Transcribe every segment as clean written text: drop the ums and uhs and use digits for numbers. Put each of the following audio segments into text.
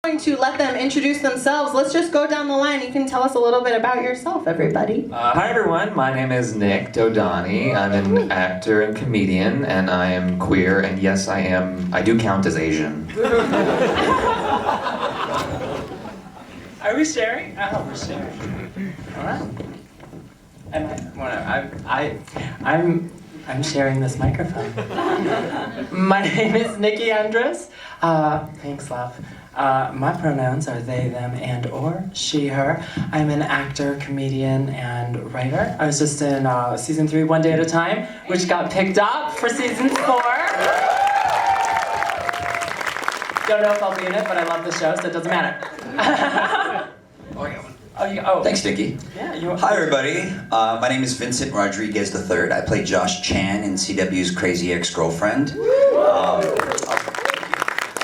Going to let them introduce themselves. Let's just go down the line. You can tell us a little bit about yourself, everybody. Hi everyone, my name is Nick Dodani. I'm an actor and comedian, and I am queer, and yes, I do count as Asian. Are we sharing? Oh, we're sharing. All right. I'm sharing this microphone. My name is Nicky Endres. Thanks, love. My pronouns are they, them, and or she, her. I'm an actor, comedian, and writer. I was just in season 3, One Day at a Time, which got picked up for season 4. Don't know if I'll be in it, but I love the show, so it doesn't matter. Thanks, Vicky. Yeah, Hi, everybody. My name is Vincent Rodriguez III. I play Josh Chan in CW's Crazy Ex-Girlfriend.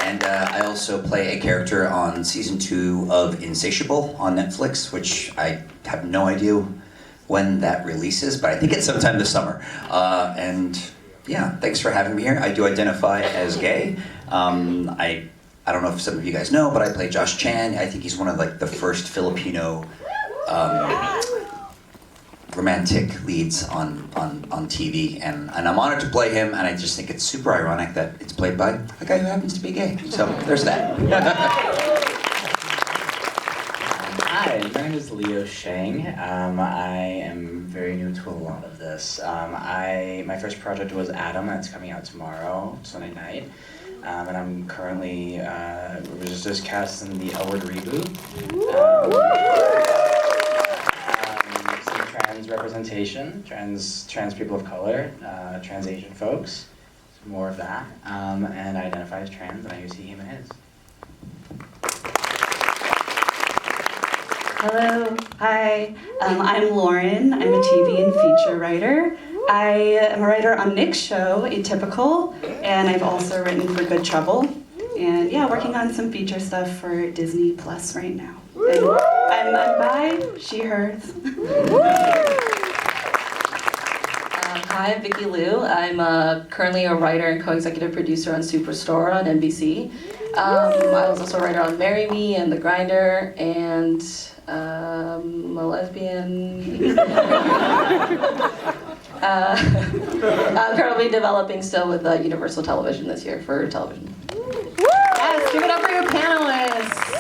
And I also play a character on season 2 of Insatiable on Netflix, which I have no idea when that releases, but I think it's sometime this summer. And yeah, thanks for having me here. I do identify as gay. I don't know if some of you guys know, but I play Josh Chan. I think he's one of the first Filipino romantic leads on TV, and I'm honored to play him, and I just think it's super ironic that it's played by a guy who happens to be gay. So there's that. Hi, my name is Sheng. I am very new to a lot of this. My first project was Adam, that's coming out tomorrow, Sunday night. And I'm currently just cast in the Elwood reboot. Some trans representation, trans people of color, trans Asian folks, some more of that. And I identify as trans, and I use he, him, and his. Hello, hi, I'm Lauren. I'm a TV and feature writer. I am a writer on Nick's show, Atypical, and I've also written for Good Trouble. And yeah, working on some feature stuff for Disney Plus right now. And I'm bi, she, hers. Hi, I'm Vicky Liu. I'm currently a writer and co-executive producer on Superstore on NBC. I was also a writer on Marry Me and The Grinder, and I'm a lesbian. I'm currently developing still with Universal Television this year for television. Yes, give it up for your panelists.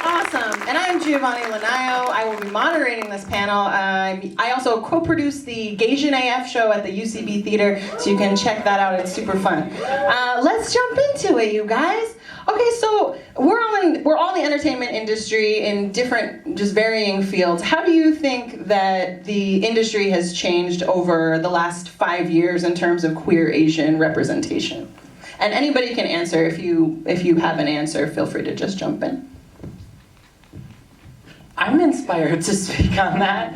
Awesome. And I'm Jiavani Linayao. I will be moderating this panel. I also co-produce the Gaysian AF show at the UCB Theater, so you can check that out. It's super fun. Let's jump into it, you guys. Okay, so we're all in the entertainment industry in different, just varying fields. How do you think that the industry has changed over the last 5 years in terms of queer Asian representation? And anybody can answer. If you have an answer, feel free to just jump in. I'm inspired to speak on that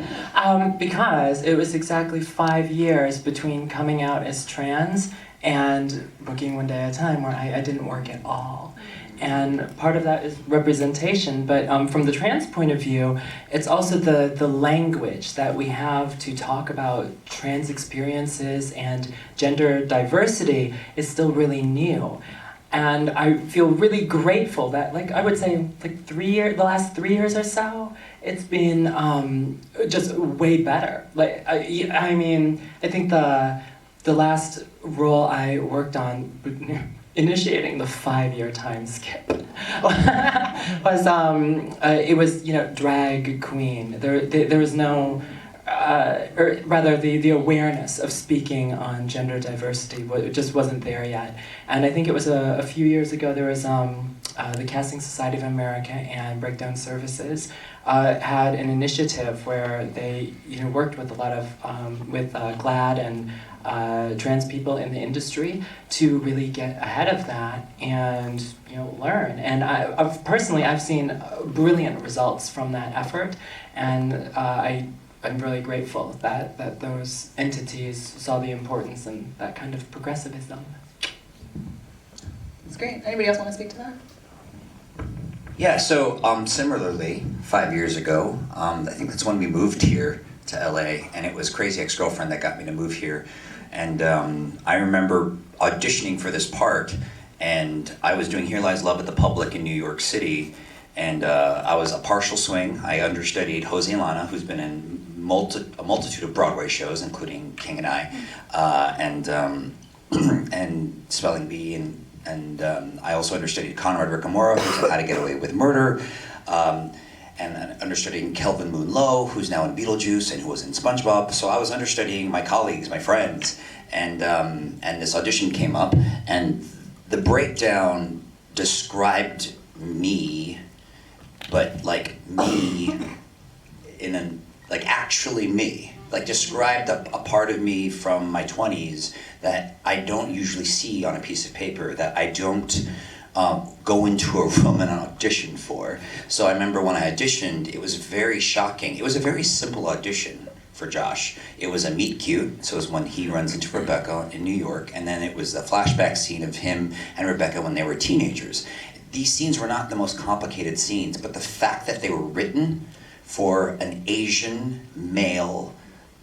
because it was exactly 5 years between coming out as trans and booking One Day at a Time where I didn't work at all. And part of that is representation, but from the trans point of view, it's also the language that we have to talk about trans experiences and gender diversity is still really new. And I feel really grateful that, I would say, the last 3 years or so, it's been just way better. I think the last role I worked on, initiating the 5-year time skip, was it was drag queen. There was no. Or rather, the awareness of speaking on gender diversity just wasn't there yet. And I think it was a few years ago, there was the Casting Society of America and Breakdown Services had an initiative where they worked with a lot of, with GLAAD and trans people in the industry to really get ahead of that and learn. And I've seen brilliant results from that effort, and I'm really grateful that those entities saw the importance in that kind of progressivism. That's great. Anybody else want to speak to that? Yeah, so similarly, 5 years ago, I think that's when we moved here to LA, and it was Crazy Ex-Girlfriend that got me to move here. And I remember auditioning for this part, and I was doing Here Lies Love at the Public in New York City, and I was a partial swing. I understudied Jose Lana, who's been in a multitude of Broadway shows, including King and I, and Spelling Bee, and I also understudied Conrad Ricamora, who's in How to Get Away with Murder, and understudying Kelvin Moon Lowe, who's now in Beetlejuice and who was in SpongeBob. So I was understudying my colleagues, my friends, and this audition came up, and the breakdown described me, but like me in a, like actually me, like described a part of me from my 20s that I don't usually see on a piece of paper, that I don't go into a room and audition for. So I remember when I auditioned, it was very shocking. It was a very simple audition for Josh. It was a meet cute, so it was when he runs into Rebecca in New York, and then it was a flashback scene of him and Rebecca when they were teenagers. These scenes were not the most complicated scenes, but the fact that they were written for an Asian male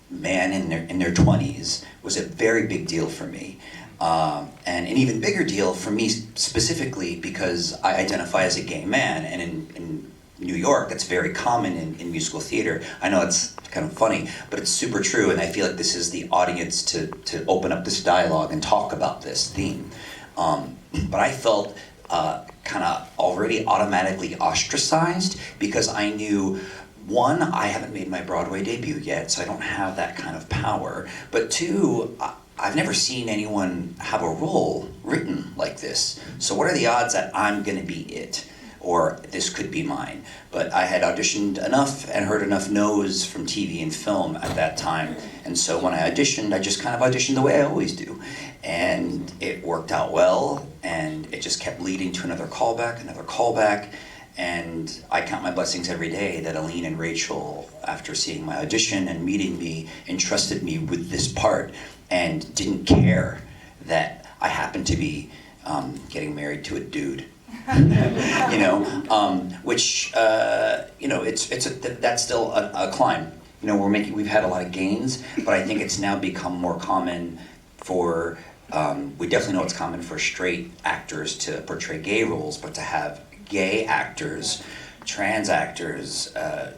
man in their 20s was a very big deal for me. And an even bigger deal for me specifically because I identify as a gay man, and in New York that's very common in musical theater. I know it's kind of funny, but it's super true, and I feel like this is the audience to open up this dialogue and talk about this theme. But I felt kind of already automatically ostracized because I knew, one, I haven't made my Broadway debut yet, so I don't have that kind of power. But two, I've never seen anyone have a role written like this. So what are the odds that I'm gonna be it? Or this could be mine. But I had auditioned enough and heard enough no's from TV and film at that time. And so when I auditioned, I just kind of auditioned the way I always do. And it worked out well, and it just kept leading to another callback. And I count my blessings every day that Aline and Rachel, after seeing my audition and meeting me, entrusted me with this part and didn't care that I happened to be getting married to a dude. You know, which you know, that's still a climb. You know, we've had a lot of gains, but I think it's now become more common for. We definitely know it's common for straight actors to portray gay roles, but to have gay actors, trans actors,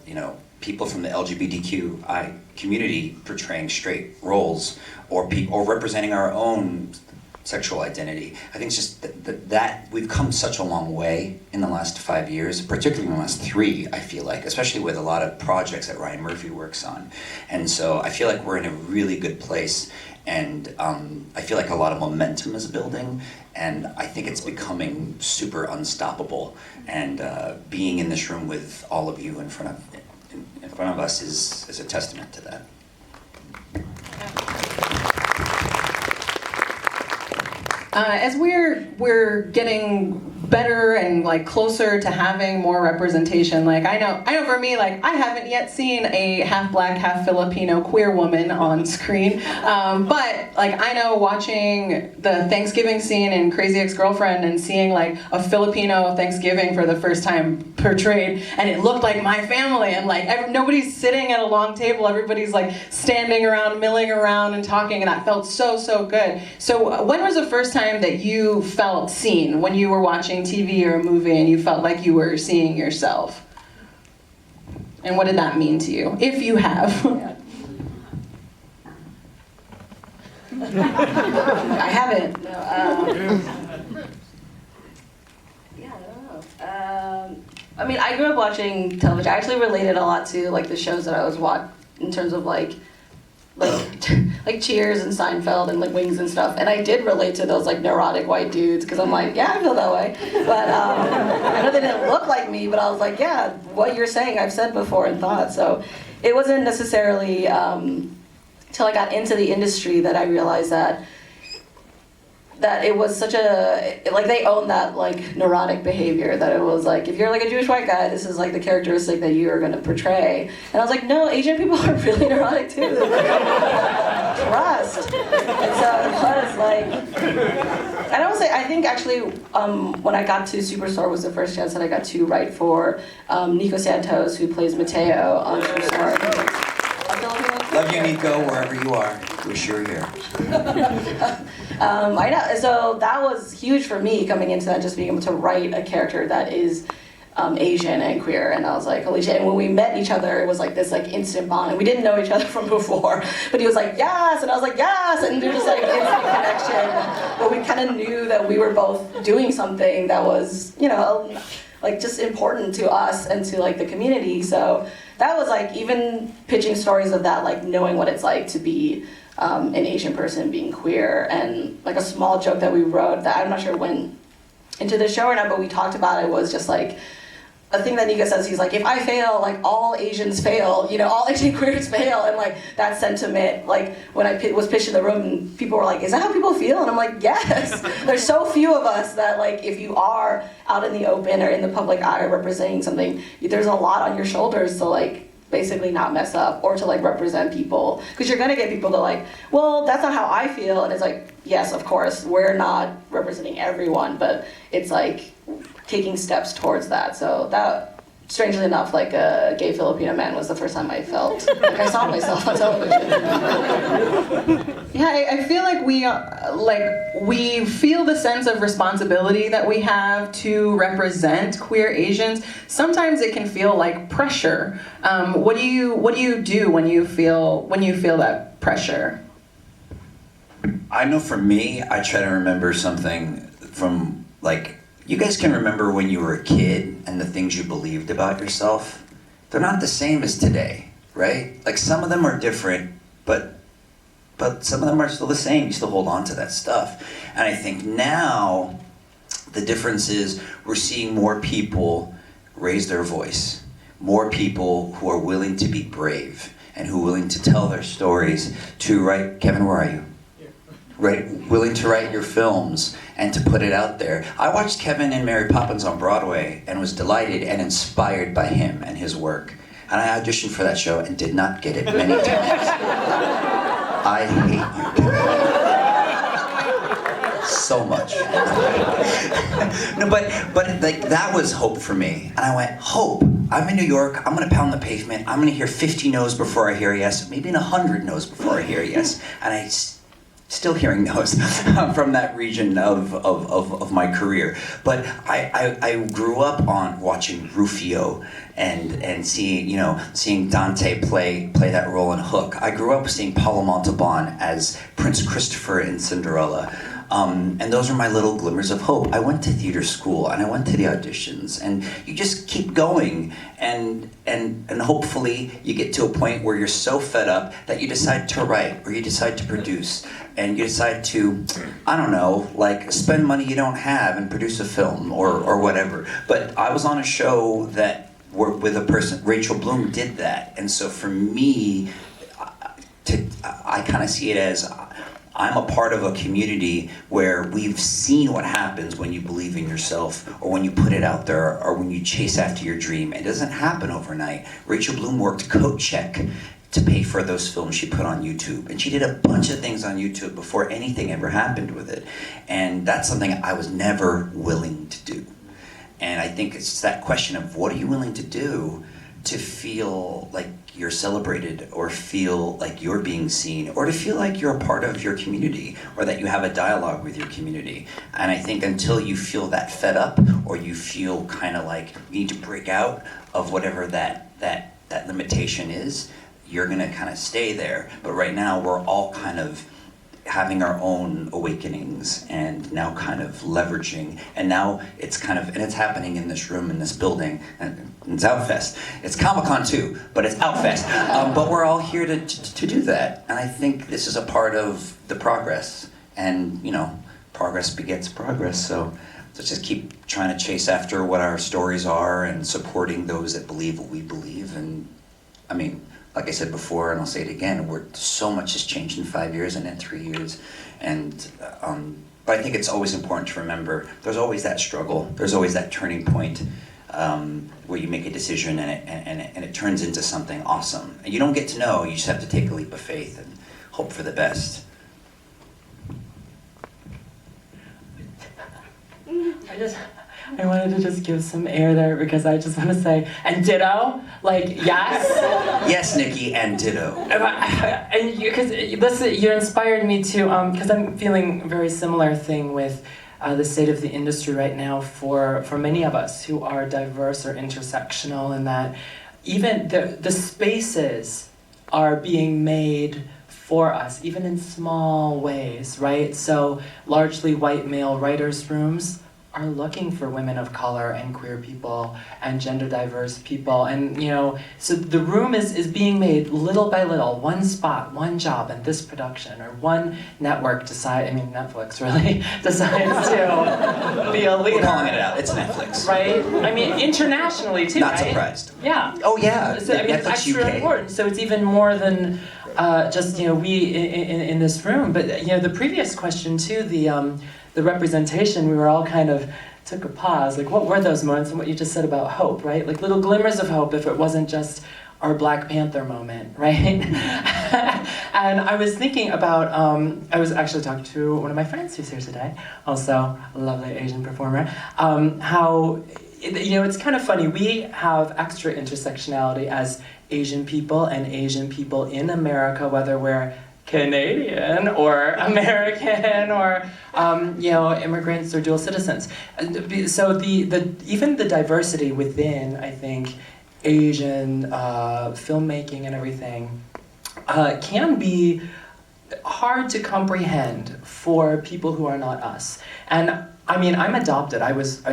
you know, people from the LGBTQI community portraying straight roles, or representing our own sexual identity. I think it's just that we've come such a long way in the last 5 years, particularly in the last 3, I feel like, especially with a lot of projects that Ryan Murphy works on. And so I feel like we're in a really good place, and I feel like a lot of momentum is building, and I think it's becoming super unstoppable. And being in this room with all of you in front of us is a testament to that. As we're getting better and like closer to having more representation, like I know for me, like I haven't yet seen a half black, half Filipino queer woman on screen, but like I know watching the Thanksgiving scene in Crazy Ex-Girlfriend and seeing like a Filipino Thanksgiving for the first time portrayed, and it looked like my family, and like nobody's sitting at a long table, everybody's like standing around, milling around and talking, and that felt so good. So when was the first time that you felt seen, when you were watching TV or a movie and you felt like you were seeing yourself? And what did that mean to you, if you have? I haven't. No, yeah, I don't know. I mean, I grew up watching television. I actually related a lot to like the shows that I was watching in terms of like Cheers and Seinfeld and like Wings and stuff, and I did relate to those like neurotic white dudes because I'm like, yeah, I feel that way. But I know they didn't look like me, but I was like, yeah, what you're saying I've said before and thought. So it wasn't necessarily till I got into the industry that I realized that it was such a, like they own that like neurotic behavior, that it was like, if you're like a Jewish white guy, this is like the characteristic that you are going to portray. And I was like, no, Asian people are really neurotic too. Trust. And so it was like, and I will say, I think actually when I got to Superstore was the first chance that I got to write for Nico Santos, who plays Mateo on Superstore. Love you, Nico, wherever you are. Wish you were here. I know. So that was huge for me coming into that, just being able to write a character that is Asian and queer, and I was like, holy shit. And when we met each other, it was like this like instant bond, and we didn't know each other from before, but he was like, yes, and I was like, yes, and there was like instant connection, but we kind of knew that we were both doing something that was, you know, like just important to us and to like the community. So that was like, even pitching stories of that, like knowing what it's like to be an Asian person being queer, and like a small joke that we wrote that I'm not sure when into the show or not, but we talked about it, was just like a thing that Nicky says. He's like, if I fail, like all Asians fail, you know, all Asian queers fail. And like that sentiment, like when I was pitched in the room and people were like, is that how people feel? And I'm like, yes. There's so few of us that like, if you are out in the open or in the public eye representing something, there's a lot on your shoulders to like basically not mess up, or to like represent people, because you're gonna get people that like, well, that's not how I feel. And it's like, yes, of course, we're not representing everyone, but it's like taking steps towards that. So that, strangely enough, like a gay Filipino man was the first time I felt like I saw myself on television. Yeah, I feel like we feel the sense of responsibility that we have to represent queer Asians. Sometimes it can feel like pressure. What do you do when you feel that pressure? I know for me, I try to remember something from, like, you guys can remember when you were a kid and the things you believed about yourself. They're not the same as today, right? Like, some of them are different, but some of them are still the same. You still hold on to that stuff. And I think now the difference is we're seeing more people raise their voice, more people who are willing to be brave and who are willing to tell their stories, to write. Kevin, where are you? Right, willing to write your films and to put it out there. I watched Kevin and Mary Poppins on Broadway and was delighted and inspired by him and his work. And I auditioned for that show and did not get it many times. I hate you, Kevin. So much. No, but like, that was hope for me. And I went, hope. I'm in New York, I'm gonna pound the pavement, I'm gonna hear 50 no's before I hear yes, maybe 100 no's before I hear yes. And I still hearing those from that region of my career. But I grew up on watching Rufio and seeing Dante play that role in Hook. I grew up seeing Paolo Montalban as Prince Christopher in Cinderella. And those are my little glimmers of hope. I went to theater school and I went to the auditions, and you just keep going, and hopefully you get to a point where you're so fed up that you decide to write, or you decide to produce, and you decide to, I don't know, like spend money you don't have and produce a film or whatever. But I was on a show that with a person, Rachel Bloom did that. And so for me, I kind of see it as, I'm a part of a community where we've seen what happens when you believe in yourself, or when you put it out there, or when you chase after your dream. It doesn't happen overnight. Rachel Bloom worked coat check to pay for those films she put on YouTube. And she did a bunch of things on YouTube before anything ever happened with it. And that's something I was never willing to do. And I think it's that question of, what are you willing to do to feel like you're celebrated, or feel like you're being seen, or to feel like you're a part of your community, or that you have a dialogue with your community. And I think until you feel that fed up, or you feel kind of like you need to break out of whatever that limitation is, you're gonna kind of stay there. But right now we're all kind of having our own awakenings, and now kind of leveraging, and now it's kind of, and it's happening in this room, in this building, and it's Outfest. It's Comic-Con too, but it's Outfest. But we're all here to do that, and I think this is a part of the progress, and progress begets progress, so let's just keep trying to chase after what our stories are, and supporting those that believe what we believe. And I mean, like I said before, and I'll say it again, so much has changed in 5 years and in 3 years. And but I think it's always important to remember, there's always that struggle, there's always that turning point where you make a decision and it turns into something awesome. And you don't get to know, you just have to take a leap of faith and hope for the best. I wanted to just give some air there because I just want to say, and ditto, like, yes. Yes, Nicky, and ditto. And because listen, you inspired me to, because I'm feeling a very similar thing with the state of the industry right now for many of us who are diverse or intersectional, and that even the spaces are being made for us, even in small ways, right? So largely white male writers' rooms are looking for women of color and queer people and gender diverse people. And, you know, so the room is being made little by little, one spot, one job in this production, or one network Netflix really, decides to be a leader. We're calling it out, it's Netflix. Right? I mean, internationally too, Not right? surprised. Yeah. Oh yeah, So, I mean, it's Netflix extra UK. important. So it's even more than just, you know, we in this room. But, you know, the previous question too, the representation, we were all kind of took a pause, like what were those moments, and what you just said about hope, right? Like little glimmers of hope if it wasn't just our Black Panther moment, right? And I was thinking about, I was actually talking to one of my friends who's here today, also a lovely Asian performer, how, you know, it's kind of funny, we have extra intersectionality as Asian people and Asian people in America, whether we're Canadian or American or you know, immigrants or dual citizens. So even the diversity within, I think, Asian filmmaking and everything can be hard to comprehend for people who are not us. And I mean, I'm adopted. I was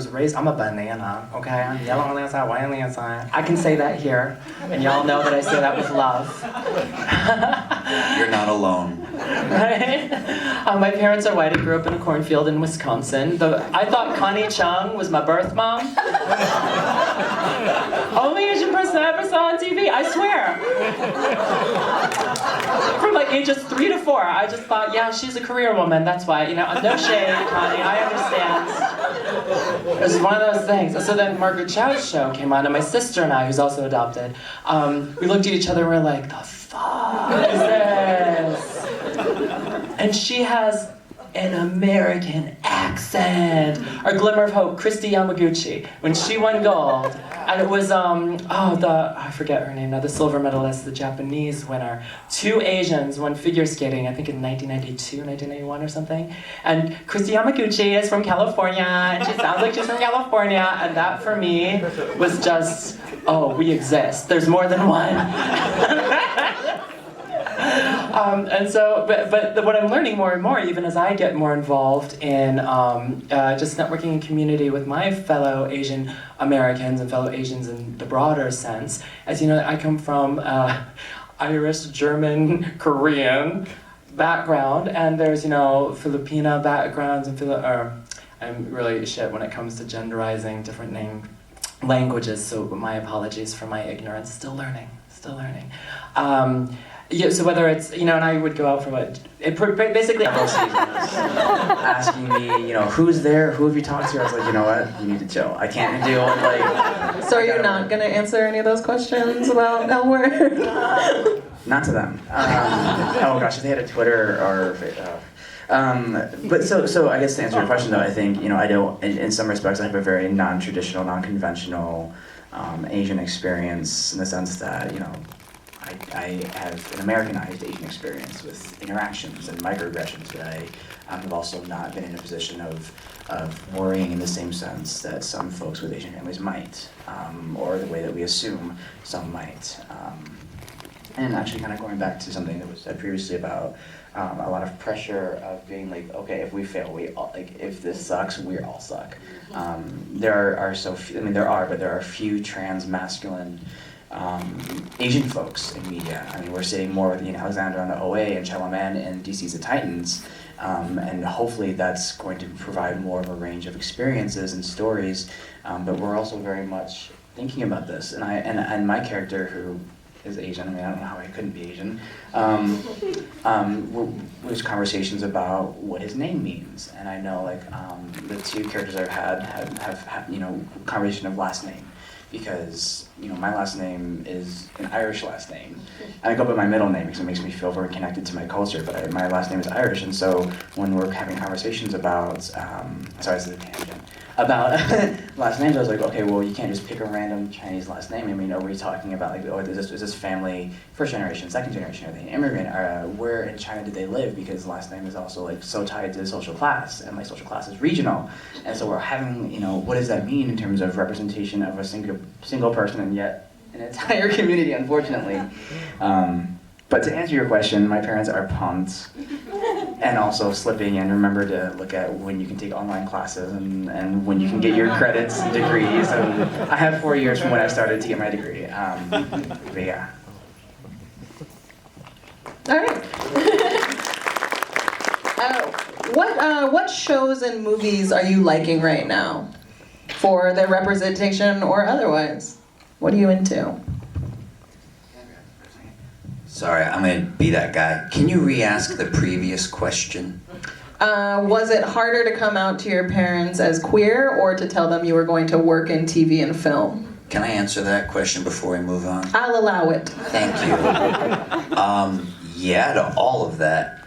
raised, I'm a banana, okay? I'm yellow on the outside, white on the inside. I can say that here, and y'all know that I say that with love. You're not alone. Right? My parents are white. I grew up in a cornfield in Wisconsin. I thought Connie Chung was my birth mom. Only Asian person I ever saw on TV, I swear. From like ages 3 to 4, I just thought, yeah, she's a career woman, that's why. You know, no shade, Connie, I understand. It was one of those things. So then Margaret Chow's show came on, and my sister and I, who's also adopted, we looked at each other and we were like, the fuck is this? And she has an American accent. Our glimmer of hope, Christy Yamaguchi, when she won gold, and it was I forget her name now, the silver medalist, the Japanese winner. 2 Asians won figure skating, I think in 1992, 1991 or something. And Christy Yamaguchi is from California, and she sounds like she's from California, and that for me was just, oh, we exist. There's more than one. And so, but what I'm learning more and more, even as I get more involved in just networking and community with my fellow Asian Americans and fellow Asians in the broader sense, as you know, I come from Irish, German, Korean background, and there's, you know, Filipina backgrounds, and I'm really shit when it comes to genderizing different languages, so my apologies for my ignorance, still learning. Yeah, so whether it's, you know, and I would go out for basically several seasons asking me, you know, who's there, who have you talked to? I was like, you know what, you need to chill. I can't deal with like... So are you not going to answer any of those questions about L Word? Not to them. Oh gosh, if they had a Twitter or... but so I guess to answer your question though, I think, you know, I don't, in some respects I have a very non-traditional, non-conventional Asian experience in the sense that, you know, I have an Americanized Asian experience with interactions and microaggressions, but I have also not been in a position of worrying in the same sense that some folks with Asian families might, or the way that we assume some might. And actually kind of going back to something that was said previously about a lot of pressure of being like, okay, if we fail, we all, like, if this sucks, we all suck. There are so few, I mean there are few trans masculine Asian folks in media. I mean, we're seeing more with Ian Alexander on the OA and Chalamet and DC's The Titans, and hopefully that's going to provide more of a range of experiences and stories. But we're also very much thinking about this, and my character, who is Asian, I mean, I don't know how I couldn't be Asian, was conversations about what his name means, and I know like the 2 characters I've have you know, conversation of last name. Because, you know, my last name is an Irish last name. And I go by my middle name because it makes me feel very connected to my culture, but my last name is Irish, and so when we're having conversations about, sorry, this is a tangent, about last names. I was like, okay, well, you can't just pick a random Chinese last name. I mean, are we talking about like, oh, is this family first generation, second generation? Are they immigrant? Where in China did they live? Because last name is also like so tied to the social class, and like social class is regional. And so we're having, what does that mean in terms of representation of a single person and yet an entire community, unfortunately. But to answer your question, my parents are pumped. And also slipping in, remember to look at when you can take online classes and when you can get your credits and degrees. And I have 4 years from when I started to get my degree. But yeah. All right. What shows and movies are you liking right now, for their representation or otherwise? What are you into? Sorry, I'm gonna be that guy. Can you re-ask the previous question? Was it harder to come out to your parents as queer or to tell them you were going to work in TV and film? Can I answer that question before we move on? I'll allow it. Thank you. Yeah, to all of that.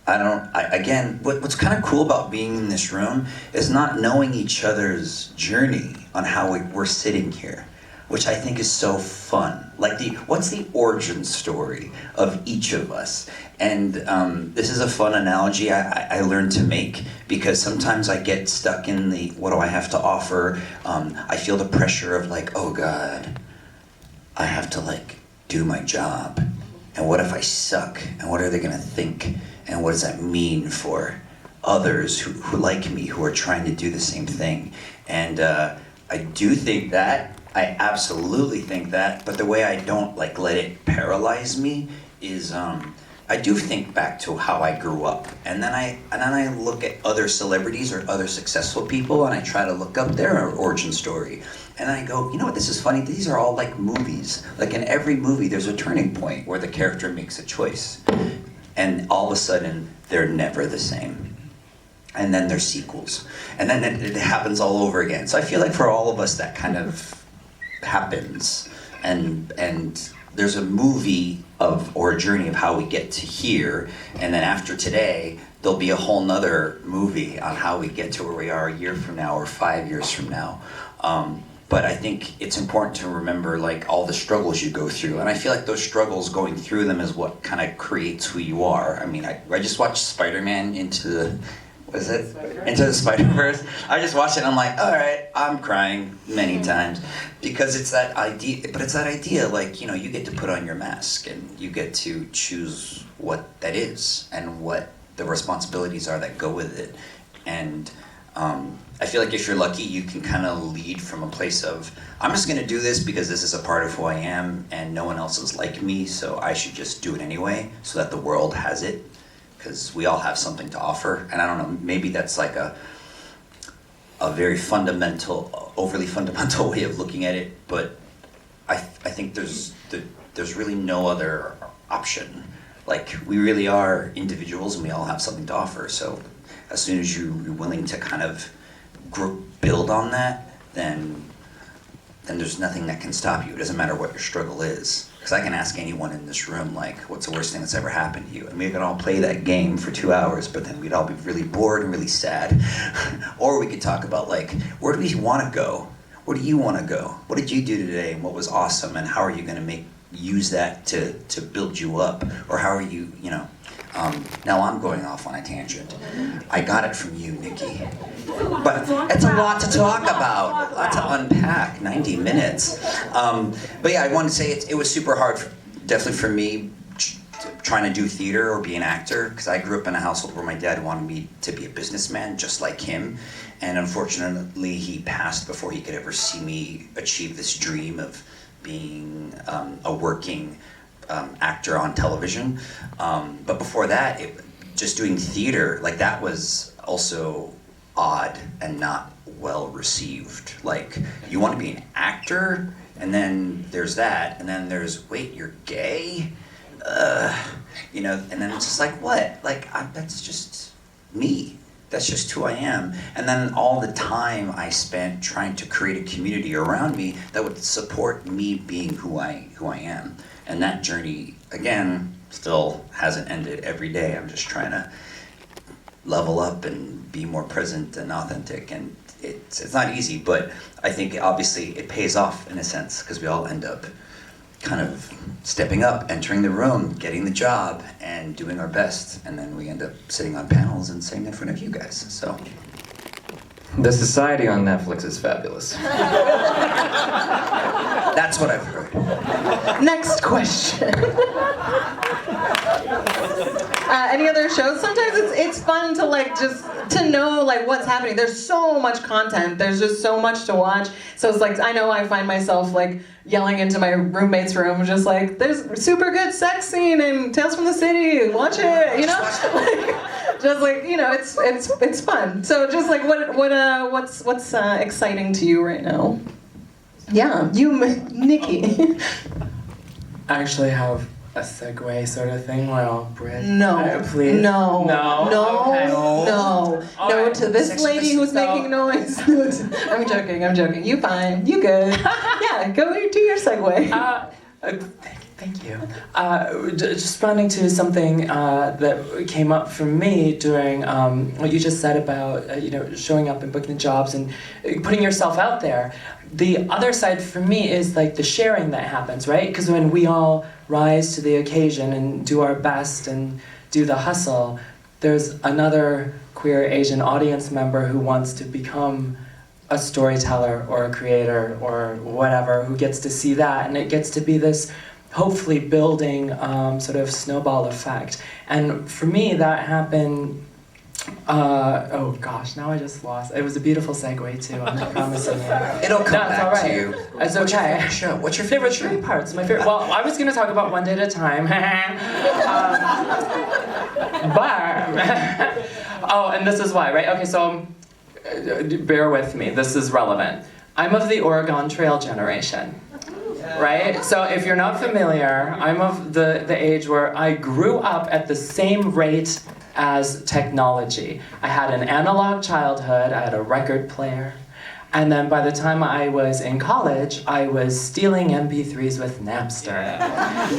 Again, what's kind of cool about being in this room is not knowing each other's journey on how we're sitting here, which I think is so fun. Like, what's the origin story of each of us? And this is a fun analogy I learned to make, because sometimes I get stuck in the, what do I have to offer? I feel the pressure of like, oh God, I have to like do my job. And what if I suck? And what are they gonna think? And what does that mean for others who like me, who are trying to do the same thing? And I do think that, I absolutely think that, but the way I don't like let it paralyze me is I do think back to how I grew up, and then I look at other celebrities or other successful people, and I try to look up their origin story, and I go, you know what, this is funny. These are all like movies. Like in every movie, there's a turning point where the character makes a choice, and all of a sudden they're never the same. And then there's sequels, and then it happens all over again. So I feel like for all of us, that kind of happens, and there's a movie or a journey of how we get to here, and then after today there'll be a whole nother movie on how we get to where we are a year from now or 5 years from now. But I think it's important to remember like all the struggles you go through, and I feel like those struggles, going through them, is what kind of creates who you are. I mean, I just watched Spider-Man Into the Spider-Verse. I just watched it and I'm like, all right, I'm crying many times, because it's that idea, but it's that idea like, you get to put on your mask and you get to choose what that is and what the responsibilities are that go with it. And I feel like if you're lucky, you can kind of lead from a place of, I'm just gonna do this because this is a part of who I am and no one else is like me, so I should just do it anyway so that the world has it. Because we all have something to offer, and I don't know, maybe that's like a very fundamental, overly fundamental way of looking at it, but I think there's really no other option. Like, we really are individuals and we all have something to offer, so as soon as you're willing to kind of build on that, then there's nothing that can stop you. It doesn't matter what your struggle is. Because I can ask anyone in this room, like, what's the worst thing that's ever happened to you? And we could all play that game for 2 hours, but then we'd all be really bored and really sad. Or we could talk about, like, where do we want to go? Where do you want to go? What did you do today and what was awesome? And how are you going to use that to build you up? Or how are you, now I'm going off on a tangent. I got it from you, Nicky. But it's a lot to talk about, a lot to unpack, 90 minutes. But yeah, I wanted to say it was super hard, definitely for me, trying to do theater or be an actor, because I grew up in a household where my dad wanted me to be a businessman, just like him. And unfortunately, he passed before he could ever see me achieve this dream of being a working actor on television. But before that, just doing theater, like that was also odd and not well received. Like, you want to be an actor, and then there's that, and then there's, wait, you're gay? And then it's just like, what? Like, that's just me. That's just who I am. And then all the time I spent trying to create a community around me that would support me being who I am. And that journey, again, still hasn't ended. Every day I'm just trying to level up and be more present and authentic and it's not easy, but I think obviously it pays off in a sense because we all end up kind of stepping up, entering the room, getting the job, and doing our best, and then we end up sitting on panels and sitting in front of you guys. So The society on Netflix is fabulous. that's what I've heard. Next question. Any other shows? Sometimes it's fun to like just to know like what's happening. There's so much content. There's just so much to watch. So it's like I know I find myself like yelling into my roommate's room, just like there's a super good sex scene in Tales from the City. Watch it, you know. Just like you know, it's fun. So just like what's exciting to you right now? Yeah, you, Nicky. I actually have a segue sort of thing where I'll bridge. No, please. no, No. no, Okay. no, All no. right. To this lady who's making noise. I'm joking. You fine. You good. Yeah, go do your segue. Thank you. Just responding to something that came up for me during what you just said about showing up and booking the jobs and putting yourself out there. The other side for me is like the sharing that happens, right? Because when we all rise to the occasion and do our best and do the hustle, there's another queer Asian audience member who wants to become a storyteller or a creator or whatever, who gets to see that, and it gets to be this hopefully building sort of snowball effect. And for me, that happened, oh gosh, now I just lost. It was a beautiful segue too, I'm promising you. It'll come That's back all right. to you. It's What's your okay. favorite show? What's your There were favorite three show? parts. My favorite. Well, I was going to talk about One Day at a Time, but oh, and this is why, right? Okay, so bear with me. This is relevant. I'm of the Oregon Trail generation. Right? So if you're not familiar, I'm of the age where I grew up at the same rate as technology. I had an analog childhood, I had a record player, and then by the time I was in college, I was stealing MP3s with Napster.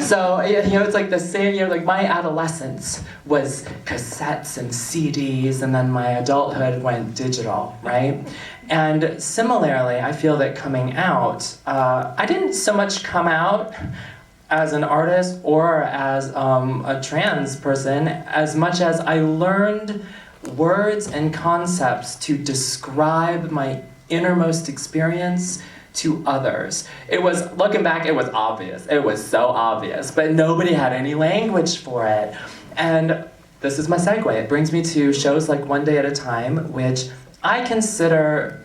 So, it's like the same, like my adolescence was cassettes and CDs, and then my adulthood went digital, right? And similarly, I feel that coming out, I didn't so much come out as an artist or as a trans person, as much as I learned words and concepts to describe my innermost experience to others. It was, looking back, it was obvious. It was so obvious, but nobody had any language for it. And this is my segue. It brings me to shows like One Day at a Time, which I consider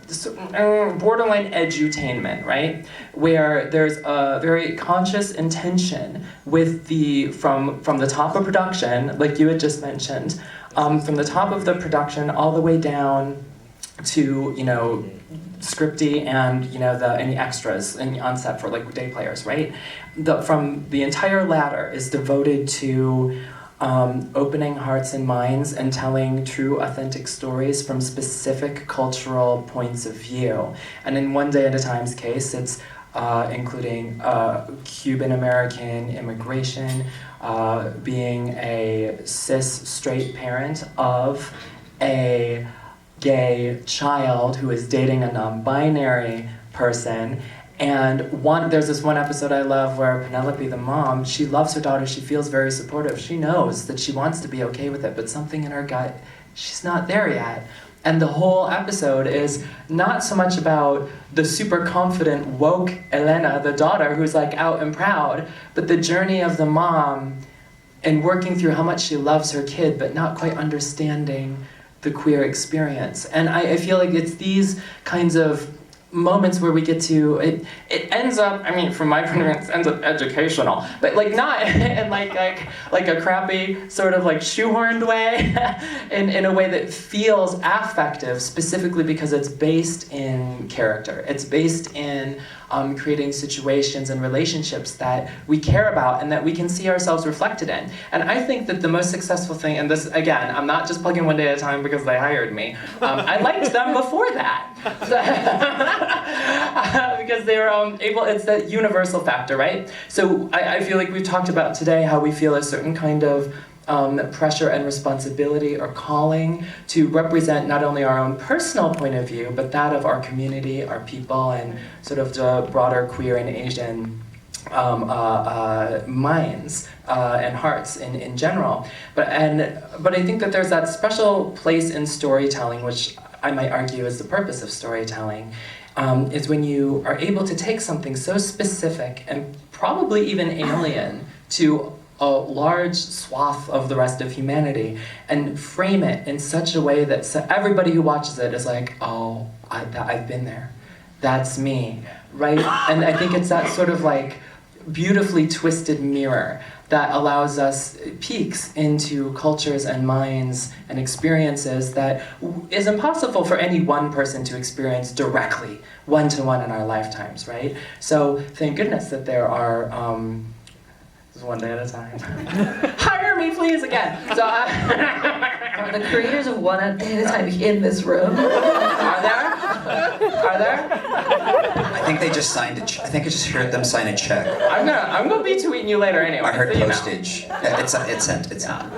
borderline edutainment, right? Where there's a very conscious intention with from the top of production, like you had just mentioned, from the top of the production all the way down to scripty and any extras and on set for like day players, right? From the entire ladder is devoted to opening hearts and minds and telling true, authentic stories from specific cultural points of view. And in One Day at a Time's case, it's including Cuban American immigration, being a cis straight parent of a gay child who is dating a non-binary person. And there's this one episode I love where Penelope, the mom, she loves her daughter, she feels very supportive. She knows that she wants to be okay with it, but something in her gut, she's not there yet. And the whole episode is not so much about the super confident, woke Elena, the daughter, who's like out and proud, but the journey of the mom and working through how much she loves her kid, but not quite understanding the queer experience. And I feel like it's these kinds of moments where we get to, it ends up, from my point of view, it ends up educational, but like not in like a crappy sort of like shoehorned way, in a way that feels affective, specifically because it's based in character. It's based in creating situations and relationships that we care about and that we can see ourselves reflected in. And I think that the most successful thing, and this, again, I'm not just plugging One Day at a Time because they hired me. I liked them before that. Because they were it's that universal factor, right? So I feel like we've talked about today how we feel a certain kind of pressure and responsibility or calling to represent not only our own personal point of view, but that of our community, our people, and sort of the broader queer and Asian minds and hearts in general. But I think that there's that special place in storytelling, which I might argue is the purpose of storytelling, is when you are able to take something so specific and probably even alien to a large swath of the rest of humanity and frame it in such a way that everybody who watches it is like, oh, I've been there. That's me, right? And I think it's that sort of like beautifully twisted mirror that allows us peeks into cultures and minds and experiences that is impossible for any one person to experience directly, one-to-one in our lifetimes, right? So thank goodness that there are, this is one day at a time. Hire me, please, again. So, Are the creators of One Day at a Time in this room? Are there? I think they just signed I think I just heard them sign a check. I'm gonna be tweeting you later anyway. I heard so you know. postage. It's sent. It's sent.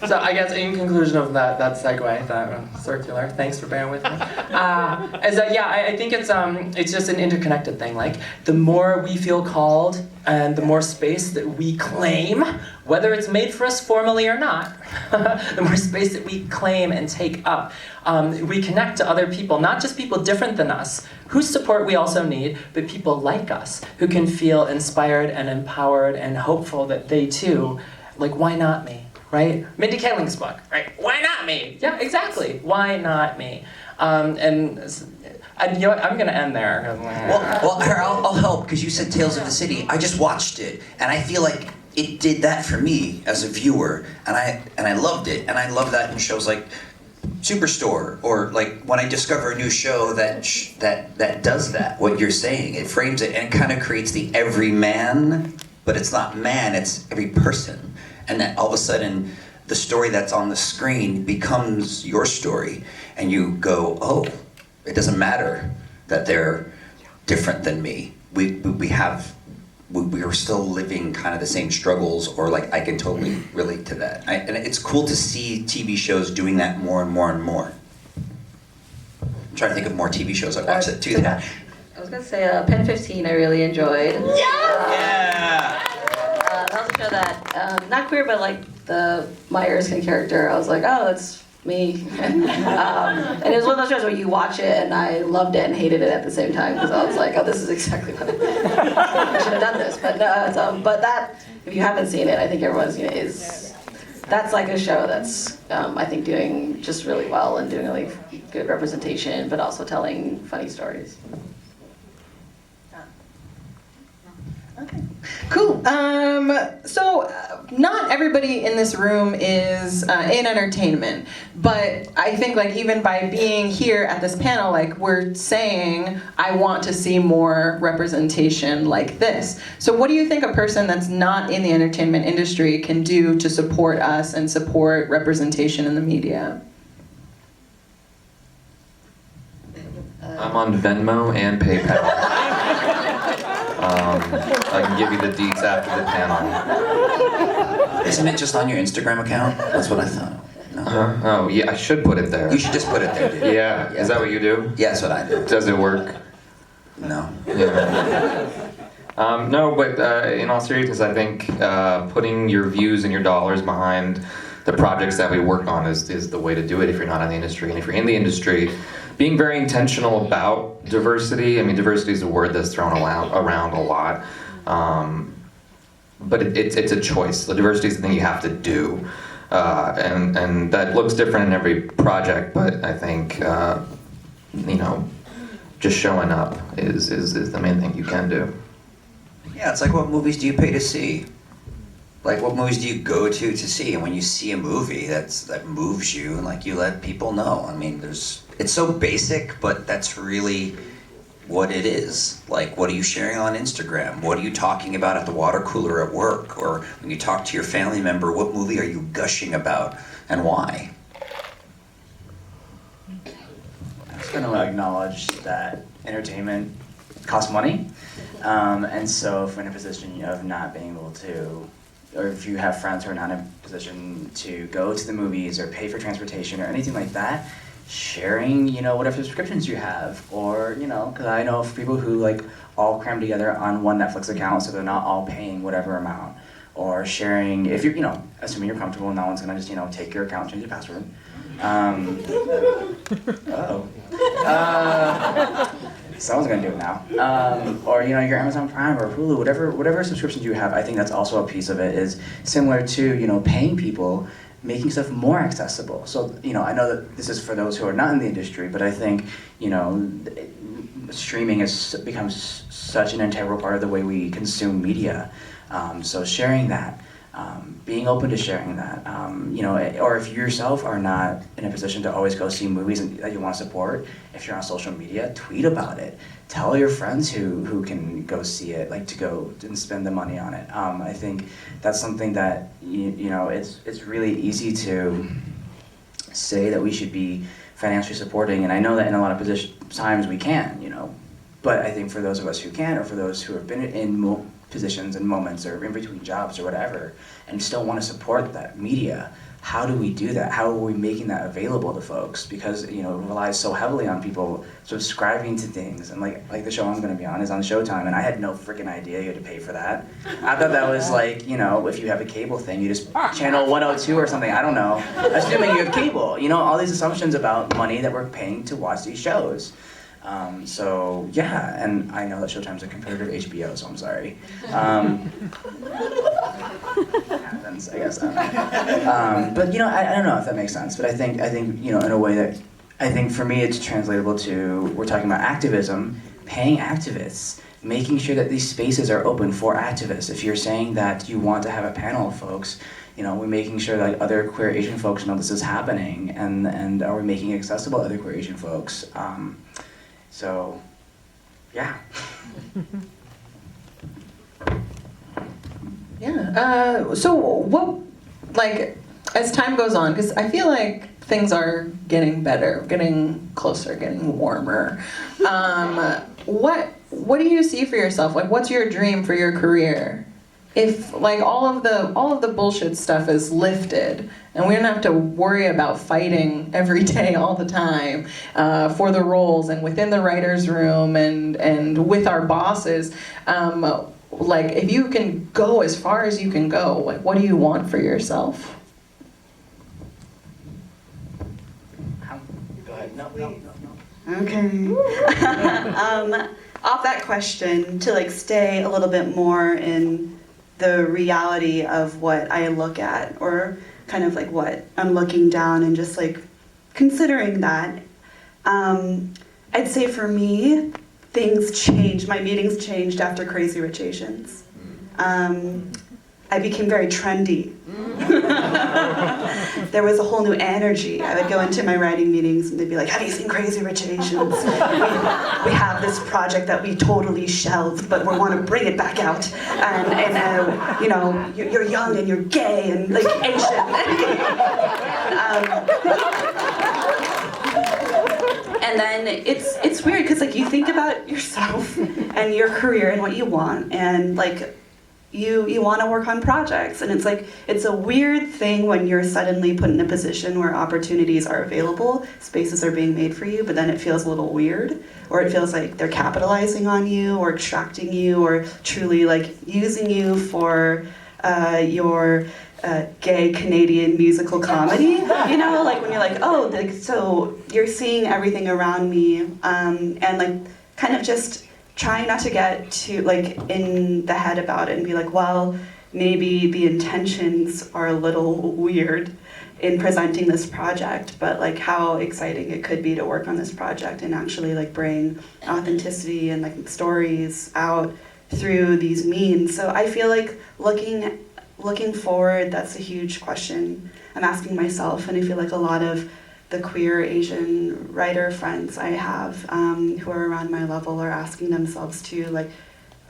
So I guess in conclusion of that segue, that circular, thanks for bearing with me, is that I think it's just an interconnected thing. Like the more we feel called and the more space that we claim, whether it's made for us formally or not, the more space that we claim and take up, we connect to other people, not just people different than us, whose support we also need, but people like us, who can feel inspired and empowered and hopeful that they too, like, why not me? Right? Mindy Kaling's book, right? Why not me? Yeah, exactly. Why not me? And you know what? I'm gonna end there. Well, I'll help because you said Tales of the City. I just watched it, and I feel like it did that for me as a viewer, and I loved it, and I love that in shows like Superstore, or like when I discover a new show that does that. What you're saying, it frames it and it kind of creates the everyman, but it's not man, it's every person. And then all of a sudden, the story that's on the screen becomes your story. And you go, oh, it doesn't matter that they're different than me. We are still living kind of the same struggles, or like I can totally relate to that. And it's cool to see TV shows doing that more and more and more. I'm trying to think of more TV shows I watch that do that. I was gonna say Pen 15 I really enjoyed. Yeah! That was a show that, not queer, but like the Myerskin character, I was like, oh, that's me. And it was one of those shows where you watch it and I loved it and hated it at the same time, because I was like, oh, this is exactly what I should have done this. But no, but that, if you haven't seen it, I think everyone's, that's like a show that's, I think, doing just really well and doing really good representation, but also telling funny stories. Okay, cool. So not everybody in this room is in entertainment, but I think like even by being here at this panel, like we're saying, I want to see more representation like this. So what do you think a person that's not in the entertainment industry can do to support us and support representation in the media? I'm on Venmo and PayPal. I can give you the deets after the panel. Isn't it just on your Instagram account? That's what I thought. No. Oh, yeah, I should put it there. You should just put it there, dude. Yeah, is that what you do? Yeah, that's what I do. Does it work? No. Yeah. No, but in all seriousness, I think putting your views and your dollars behind the projects that we work on is the way to do it if you're not in the industry. And if you're in the industry, being very intentional about diversity. I mean, diversity is a word that's thrown around a lot. But it's a choice. The diversity is the thing you have to do. And that looks different in every project, but I think, just showing up is the main thing you can do. Yeah, it's like, what movies do you pay to see? Like, what movies do you go to see? And when you see a movie that moves you, and like you let people know. I mean, it's so basic, but that's really what it is. Like, what are you sharing on Instagram? What are you talking about at the water cooler at work? Or when you talk to your family member, what movie are you gushing about and why? I'm just going to acknowledge that entertainment costs money. And so if we're in a position of not being able to or if you have friends who are not in a position to go to the movies or pay for transportation or anything like that, sharing, whatever subscriptions you have, or, because I know of people who like all cram together on one Netflix account so they're not all paying whatever amount, or sharing, if you're, assuming you're comfortable, no one's gonna just, take your account, change your password. Someone's gonna do it now. Or your Amazon Prime or Hulu, whatever subscriptions you have. I think that's also a piece of it, is similar to paying people, making stuff more accessible. So I know that this is for those who are not in the industry, but I think streaming has become such an integral part of the way we consume media. So sharing that. Being open to sharing that, or if you yourself are not in a position to always go see movies that you want to support, if you're on social media, tweet about it. Tell your friends who can go see it, like to go and spend the money on it. I think that's something that, it's really easy to say that we should be financially supporting, and I know that in a lot of times we can, but I think for those of us who can, or for those who have been in positions and moments or in between jobs or whatever, and still want to support that media, how do we do that? How are we making that available to folks? Because it relies so heavily on people subscribing to things, and like the show I'm going to be on is on Showtime, and I had no freaking idea you had to pay for that. I thought that was like, if you have a cable thing, you just channel 102 or something, I don't know. Assuming you have cable, all these assumptions about money that we're paying to watch these shows. So yeah, and I know that Showtime's a competitor to HBO, so I'm sorry. Happens, I guess. But I don't know if that makes sense. But I think in a way that I think for me it's translatable to, we're talking about activism, paying activists, making sure that these spaces are open for activists. If you're saying that you want to have a panel of folks, we're making sure that other queer Asian folks know this is happening, and are we making it accessible to other queer Asian folks? So, yeah. Yeah. So what, as time goes on, because I feel like things are getting better, getting closer, getting warmer. What do you see for yourself? What's your dream for your career? If all of the bullshit stuff is lifted, and we don't have to worry about fighting every day all the time for the roles and within the writer's room and with our bosses, if you can go as far as you can go, what do you want for yourself? Go ahead. No. Okay. Off that question, to stay a little bit more in the reality of what I look at, or kind of what I'm looking down and just considering that. I'd say for me, things changed. My meetings changed after Crazy Rich Asians. I became very trendy. There was a whole new energy. I would go into my writing meetings and they'd be like, have you seen Crazy Rich Asians? We have this project that we totally shelved, but we want to bring it back out. And you're young and you're gay and Asian. And then it's weird because you think about yourself and your career and what you want, and you want to work on projects, and it's a weird thing when you're suddenly put in a position where opportunities are available, spaces are being made for you, but then it feels a little weird, or it feels like they're capitalizing on you or extracting you or truly using you for your gay Canadian musical comedy, when you're so you're seeing everything around me, and kind of just trying not to get too in the head about it and be well, maybe the intentions are a little weird in presenting this project, but how exciting it could be to work on this project and actually bring authenticity and stories out through these means. So I feel looking forward, that's a huge question I'm asking myself, and I feel a lot of the queer Asian writer friends I have who are around my level are asking themselves too,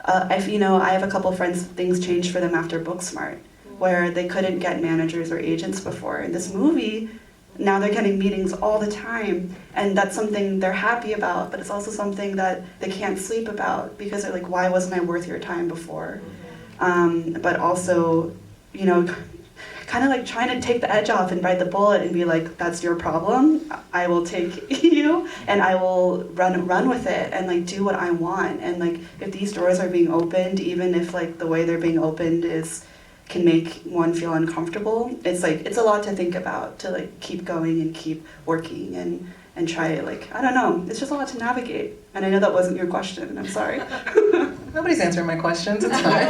I have a couple friends, things changed for them after Booksmart, where they couldn't get managers or agents before. In this movie, now they're getting meetings all the time, and that's something they're happy about, but it's also something that they can't sleep about because they're why wasn't I worth your time before? But also, you know, kind of like trying to take the edge off and bite the bullet and be like, that's your problem. I will take you and I will run with it and like do what I want. And like if these doors are being opened, even if like the way they're being opened can make one feel uncomfortable, it's like it's a lot to think about, to like keep going and keep working and try it. Like, I don't know, it's just a lot to navigate. And I know that wasn't your question, I'm sorry. Nobody's answering my questions, it's fine.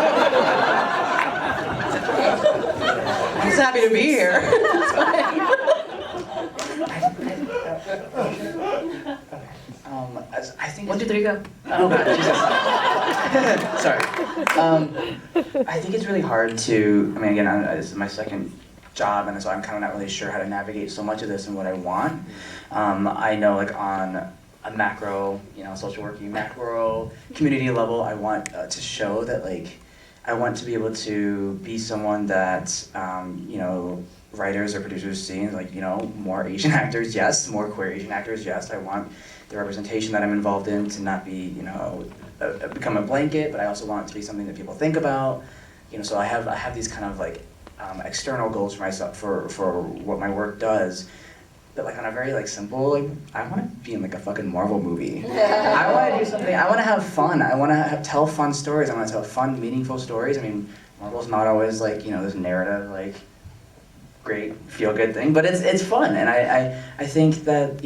I'm just happy to be here. It's fine. I think 1, 2, 3, go. Oh God, Jesus. Sorry. I think it's really hard to. I mean, again, this is my second job, and so I'm kind of not really sure how to navigate so much of this and what I want. I know, like on a macro, social working macro community level, I want to show that like. I want to be able to be someone that, writers or producers see, like, more Asian actors, yes, more queer Asian actors, yes. I want the representation that I'm involved in to not be, become a blanket, but I also want it to be something that people think about. So I have these kind of like external goals for myself, for what my work does. But like on a very like simple, like I want to be in like a fucking Marvel movie. I want to do something. I want to have fun. I want to tell fun stories. I want to tell fun, meaningful stories. I mean, Marvel's not always like this narrative like great feel good thing, but it's fun. And I think that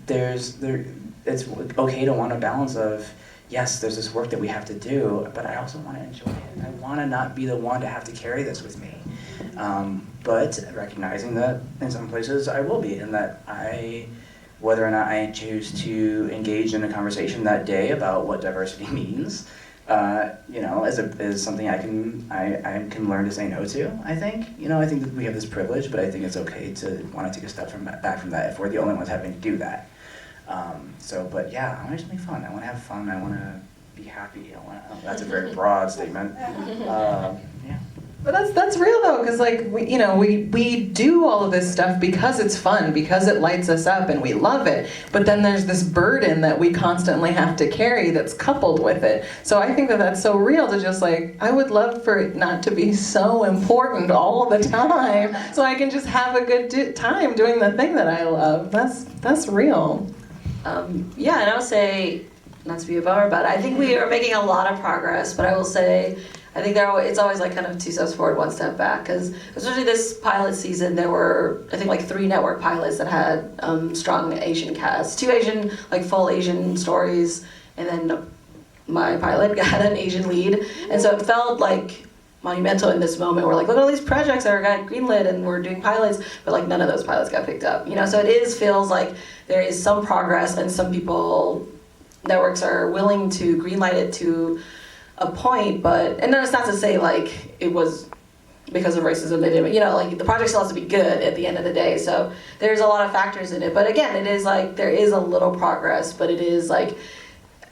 it's okay to want a balance of yes, there's this work that we have to do, but I also want to enjoy it. I want to not be the one to have to carry this with me. But recognizing that in some places I will be, and that whether or not I choose to engage in a conversation that day about what diversity means, is something I can learn to say no to. I think I think that we have this privilege, but I think it's okay to want to take a step back from that if we're the only ones having to do that. But yeah, I want to just make fun. I want to have fun. I want to be happy. That's a very broad statement. Yeah. But that's real though, because like we do all of this stuff because it's fun, because it lights us up and we love it. But then there's this burden that we constantly have to carry that's coupled with it. So I think that that's so real to just like, I would love for it not to be so important all the time, so I can just have a good time doing the thing that I love. That's real. Yeah, and I would say, not to be a bummer about it, I think we are making a lot of progress, but I will say, I think it's always like kind of 2 steps forward, 1 step back, because especially this pilot season, there were, I think, like 3 network pilots that had strong Asian casts, 2 Asian, like full Asian stories, and then my pilot had an Asian lead, and so it felt like monumental in this moment. We're like, look at all these projects that got greenlit and we're doing pilots, but like none of those pilots got picked up. So it feels like there is some progress, and some networks are willing to greenlight it to a point, and then it's not to say like it was because of racism they didn't, like the project still has to be good at the end of the day. So there's a lot of factors in it, but again, it is like there is a little progress, but it is like,